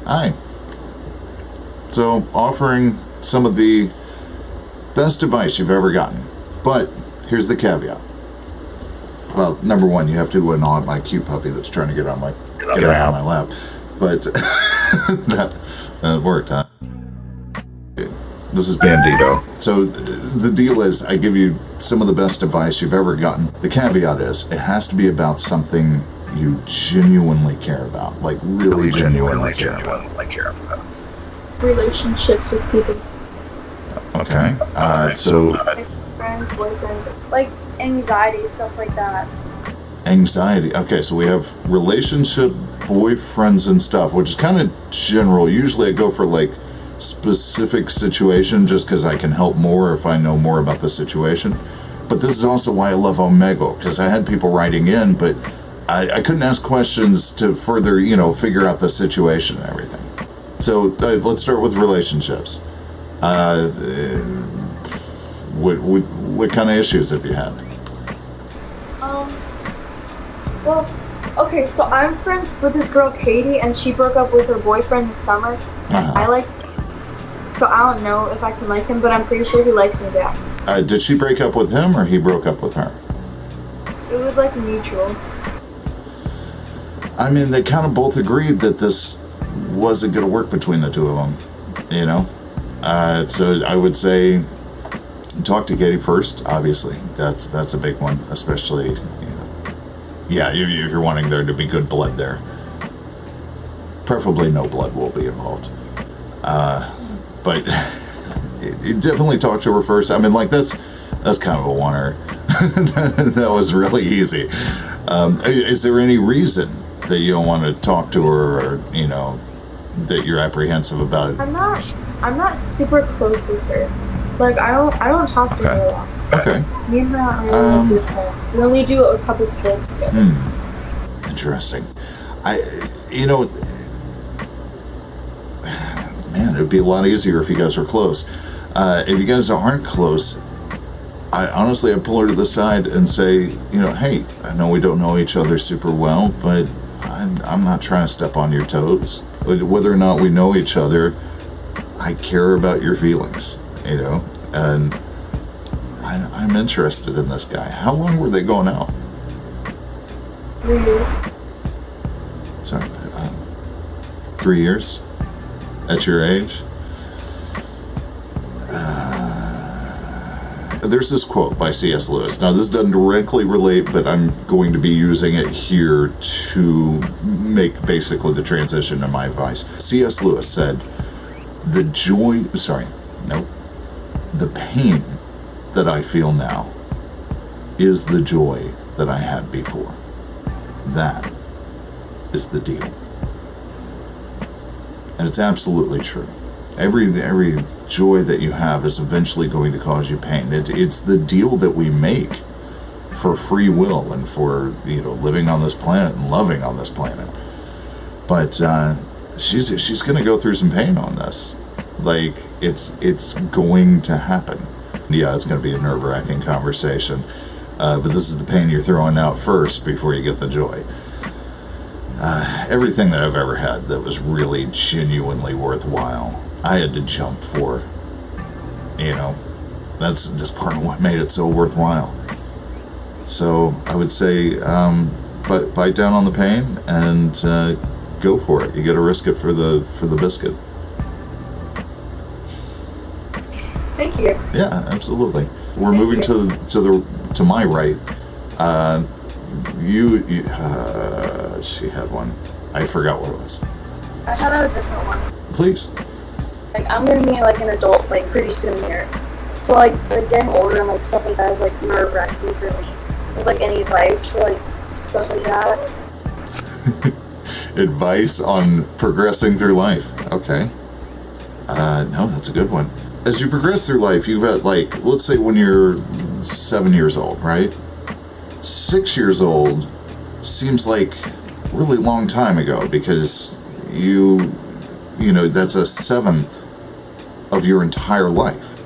Hi. So, offering some of the best advice you've ever gotten. But here's the caveat. Well, number one, you have to acknowledge my cute puppy that's trying to get on my lap. But that worked, huh? This is Bandito. So the deal is, I give you some of the best advice you've ever gotten. The caveat is, it has to be about something you genuinely care about, like really genuinely care about. Relationships with people. Okay. So Like friends, boyfriends, like anxiety, stuff like that. Anxiety. Okay, so we have relationship, boyfriends, and stuff, which is kind of general. Usually I go for like specific situation just because I can help more if I know more about the situation. But this is also why I love Omegle, because I had people writing in, but I couldn't ask questions to further, figure out the situation and everything. So let's start with relationships. What kind of issues have you had? Well, okay, so I'm friends with this girl, Katie, and she broke up with her boyfriend this summer. So I don't know if I can like him, but I'm pretty sure he likes me back. Did she break up with him, or he broke up with her? It was like mutual. I mean, they kind of both agreed that this wasn't going to work between the two of them, So I would say talk to Katie first, obviously. That's a big one, especially, yeah, if you're wanting there to be good blood there. Preferably no blood will be involved. But you definitely talk to her first. I mean, like, that's kind of a oneer. That was really easy. Is there any reason that you don't want to talk to her, or, that you're apprehensive about it? I'm not super close with her. Like, I don't talk to her a lot. Okay. Me and her aren't really good friends. We only do a couple sports together. Interesting. Man, it would be a lot easier if you guys were close. If you guys aren't close, I'd pull her to the side and say, hey, I know we don't know each other super well, but I'm not trying to step on your toes. Whether or not we know each other, I care about your feelings, and I'm interested in this guy. How long were they going out? 3 years. Sorry, 3 years? At your age? There's this quote by C.S. Lewis. Now, this doesn't directly relate, but I'm going to be using it here to make basically the transition to my advice. C.S. Lewis said, the pain that I feel now is the joy that I had before. That is the deal. And it's absolutely true. Every joy that you have is eventually going to cause you pain. It's the deal that we make for free will and for living on this planet and loving on this planet. But she's going to go through some pain on this. Like, it's going to happen. Yeah, it's going to be a nerve-wracking conversation. But this is the pain you're throwing out first before you get the joy. Everything that I've ever had that was really genuinely worthwhile, I had to jump for. That's just part of what made it so worthwhile. So I would say, bite down on the pain and go for it. You got to risk it for the biscuit. Thank you. Yeah, absolutely. We're moving to my right. She had one. I forgot what it was. I had a different one. Please. Like, I'm gonna be like an adult like pretty soon here. So like getting older and like stuff like that is like nerve-wracking for me. With, like, any advice for like stuff like that? Advice on progressing through life. Okay. No, that's a good one. As you progress through life, you've got, like, let's say when you're 7 years old, right? 6 years old seems like a really long time ago, because that's a seventh of your entire life.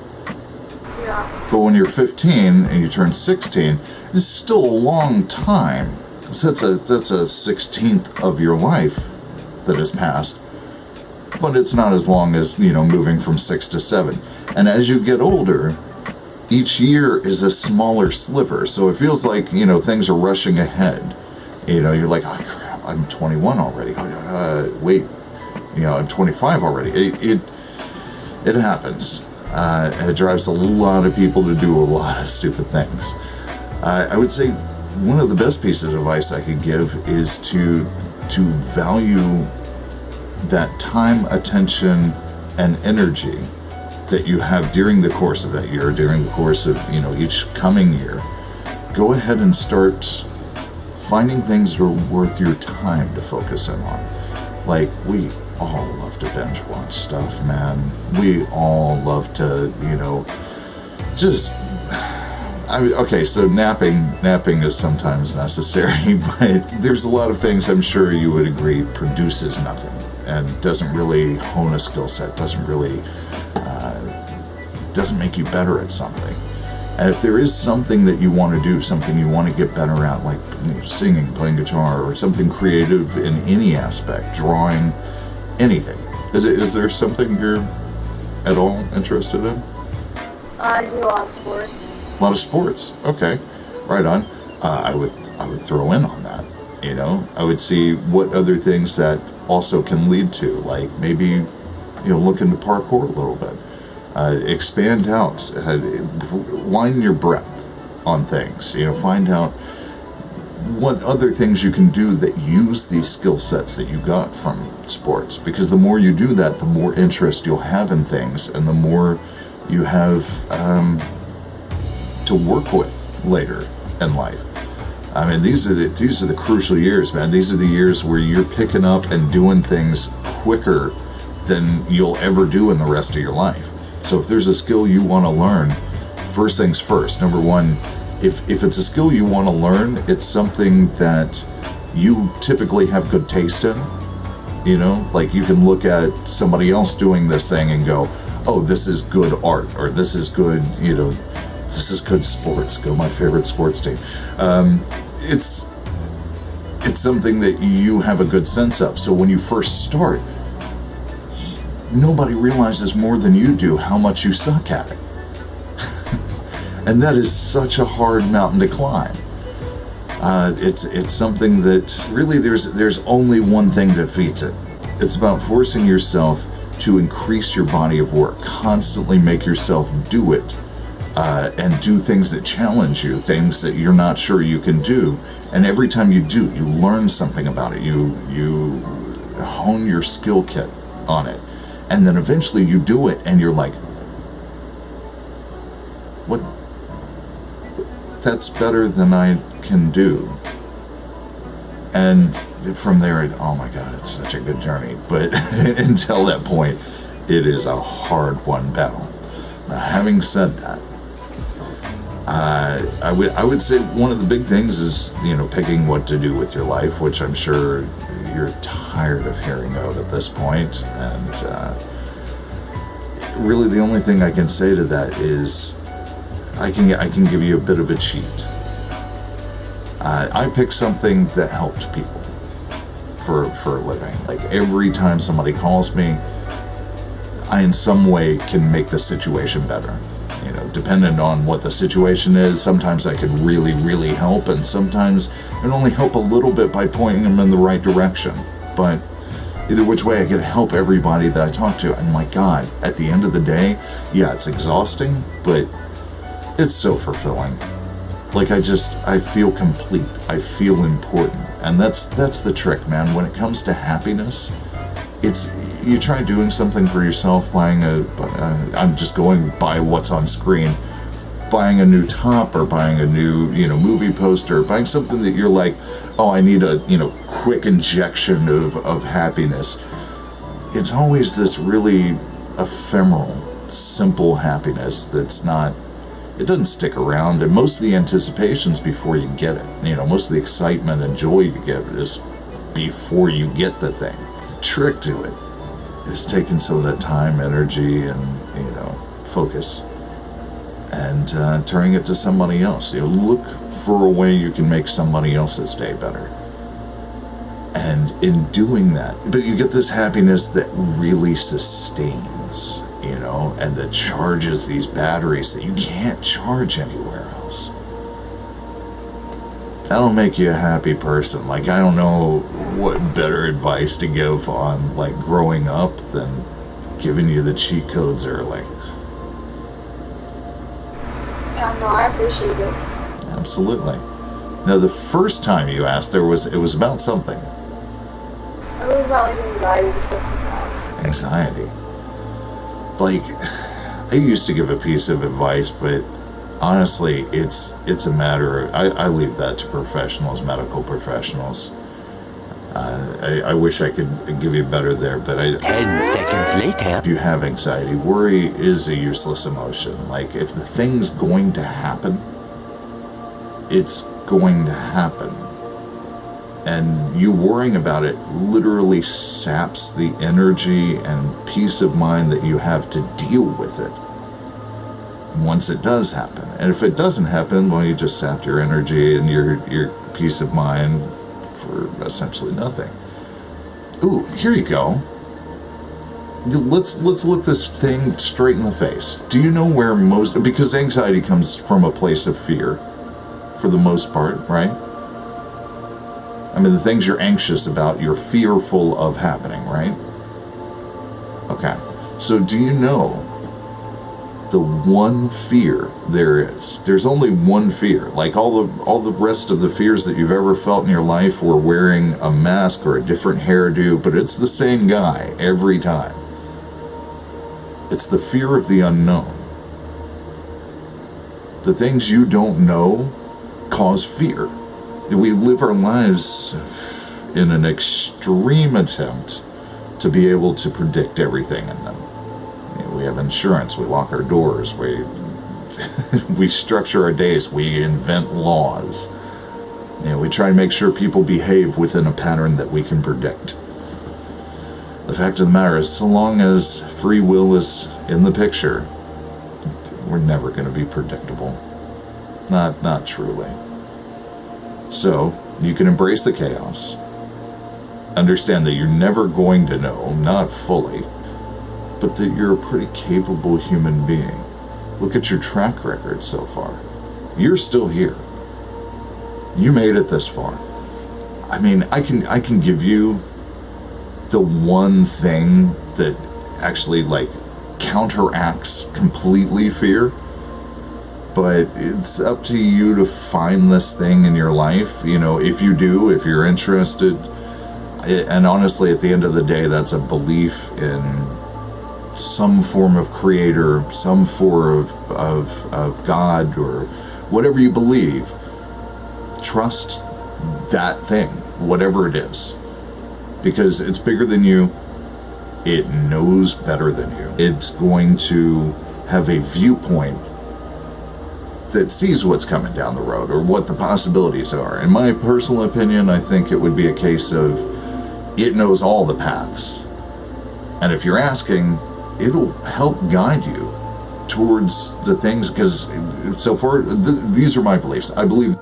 Yeah. But when you're 15 and you turn 16, it's still a long time. So that's a 16th of your life that has passed. but it's not as long as, moving from 6 to 7. And as you get older, each year is a smaller sliver. So it feels like, things are rushing ahead. You're like, oh crap, I'm 21 already. Wait, I'm 25 already. It happens. It drives a lot of people to do a lot of stupid things. I would say one of the best pieces of advice I could give is to value that time, attention, and energy that you have during the course of that year, during the course of, each coming year. Go ahead and start finding things that are worth your time to focus in on. Like, we all love to binge watch stuff, man. We all love to, okay, so napping is sometimes necessary, but there's a lot of things I'm sure you would agree produces nothing and doesn't really hone a skill set, doesn't make you better at something. And if there is something that you want to do, something you want to get better at, like singing, playing guitar, or something creative in any aspect, drawing, anything. Is there something you're at all interested in? I do a lot of sports. A lot of sports. Okay, right on. I would throw in on that. I would see what other things that also can lead to, like maybe look into parkour a little bit. Expand out, widen your breadth on things. Find out what other things you can do that use these skill sets that you got from sports. Because the more you do that, the more interest you'll have in things, and the more you have to work with later in life. I mean, these are the crucial years, man. These are the years where you're picking up and doing things quicker than you'll ever do in the rest of your life. So if there's a skill you want to learn, first things first. Number one, if it's a skill you want to learn, it's something that you typically have good taste in. Like you can look at somebody else doing this thing and go, oh, this is good art, or this is good, this is good sports. Go my favorite sports team. It's something that you have a good sense of. So when you first start, nobody realizes more than you do how much you suck at it. And that is such a hard mountain to climb. It's something that really there's only one thing that defeats it. It's about forcing yourself to increase your body of work, constantly make yourself do it, and do things that challenge you, things that you're not sure you can do. And every time you do, you learn something about it. You hone your skill kit on it. And then eventually you do it and you're like, what? That's better than I can do. And from there, oh my God, it's such a good journey. But until that point, it is a hard-won battle. Now, having said that, I would say one of the big things is, picking what to do with your life, which I'm sure you're tired of hearing of at this point. And really the only thing I can say to that is I can give you a bit of a cheat. I picked something that helped people for a living. Like every time somebody calls me, I in some way can make the situation better. Depending on what the situation is, sometimes I can really, really help, and sometimes I can only help a little bit by pointing them in the right direction. But either which way, I can help everybody that I talk to. And my God, at the end of the day, yeah, it's exhausting, but it's so fulfilling. Like I feel complete. I feel important. And that's the trick, man. When it comes to happiness, you try doing something for yourself, I'm just going by what's on screen, buying a new top or buying a new, movie poster, buying something that you're like, oh, I need a, quick injection of happiness. It's always this really ephemeral, simple happiness it doesn't stick around, and most of the anticipation's before you get it. Most of the excitement and joy you get is before you get the thing. The trick to it is taking some of that time, energy, and focus, and turning it to somebody else. Look for a way you can make somebody else's day better. And in doing that, but you get this happiness that really sustains, you know, and that charges these batteries that you can't charge anywhere else. That'll make you a happy person. Like, I don't know what better advice to give on, like, growing up than giving you the cheat codes early. No, I appreciate it. Absolutely. Now, the first time you asked, it was about something. It was about, like, anxiety and stuff like that. Anxiety. Like, I used to give a piece of advice, but honestly, it's a matter of, I leave that to professionals, medical professionals. I wish I could give you better there, but 10 seconds later. If you have anxiety, worry is a useless emotion. Like, if the thing's going to happen, it's going to happen. And you worrying about it literally saps the energy and peace of mind that you have to deal with it once it does happen. And if it doesn't happen, well, you just sapped your energy and your peace of mind for essentially nothing. Ooh, here you go. Let's look this thing straight in the face. Do you know where because anxiety comes from a place of fear, for the most part, right? I mean, the things you're anxious about, you're fearful of happening, right? Okay. So do you know the one fear there is? There's only one fear. Like all the rest of the fears that you've ever felt in your life were wearing a mask or a different hairdo, but it's the same guy every time. It's the fear of the unknown. The things you don't know cause fear. We live our lives in an extreme attempt to be able to predict everything in them. You know, we have insurance, we lock our doors, we structure our days, we invent laws. You know, we try to make sure people behave within a pattern that we can predict. The fact of the matter is, so long as free will is in the picture, we're never going to be predictable. Not truly. So, you can embrace the chaos. Understand that you're never going to know, not fully, but that you're a pretty capable human being. Look at your track record so far. You're still here. You made it this far. I mean, I can give you the one thing that actually, like, counteracts completely fear. But it's up to you to find this thing in your life. You know, if you're interested. And honestly, at the end of the day, that's a belief in some form of creator, some form of God, or whatever you believe. Trust that thing, whatever it is. Because it's bigger than you. It knows better than you. It's going to have a viewpoint that sees what's coming down the road or what the possibilities are. In my personal opinion, I think it would be a case of it knows all the paths. And if you're asking, it'll help guide you towards the things, because so far, these are my beliefs. I believe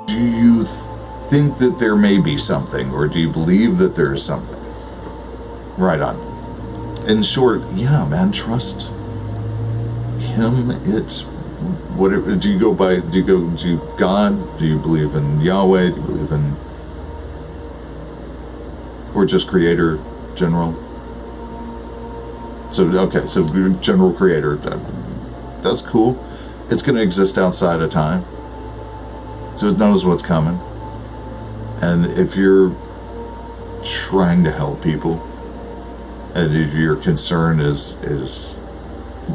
do you think that there may be something, or do you believe that there is something? Right on. In short, yeah, man, trust him. It's whatever. Do you go God? Do you believe in Yahweh? Do you believe in, or just creator, general? So general creator. That's cool. It's going to exist outside of time. So it knows what's coming. And if you're trying to help people, and if your concern is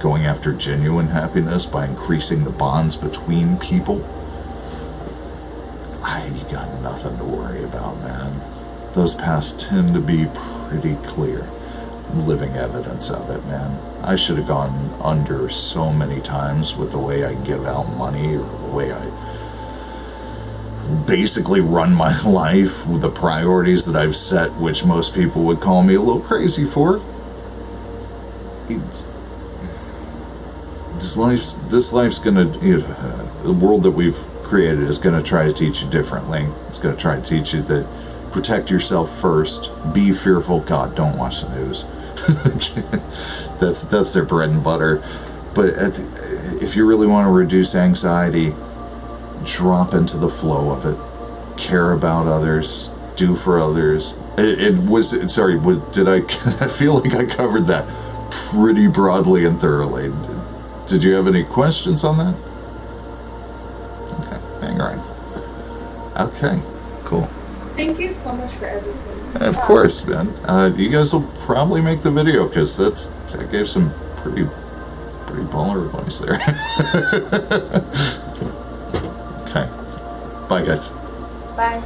going after genuine happiness by increasing the bonds between people, you got nothing to worry about, man. Those paths tend to be pretty clear. living evidence of it, man. I should have gone under so many times with the way I give out money or the way I basically run my life with the priorities that I've set, which most people would call me a little crazy for. This life's gonna, the world that we've created is gonna try to teach you differently. It's gonna try to teach you that protect yourself first, be fearful. God, don't watch the news. That's their bread and butter. But if you really want to reduce anxiety, drop into the flow of it. Care about others. Do for others. Did I? I feel like I covered that pretty broadly and thoroughly. Did you have any questions on that? Okay, hang on. Okay, cool. Thank you so much for everything. Of course, man. You guys will probably make the video because I gave some pretty baller advice there. Okay. Bye, guys. Bye.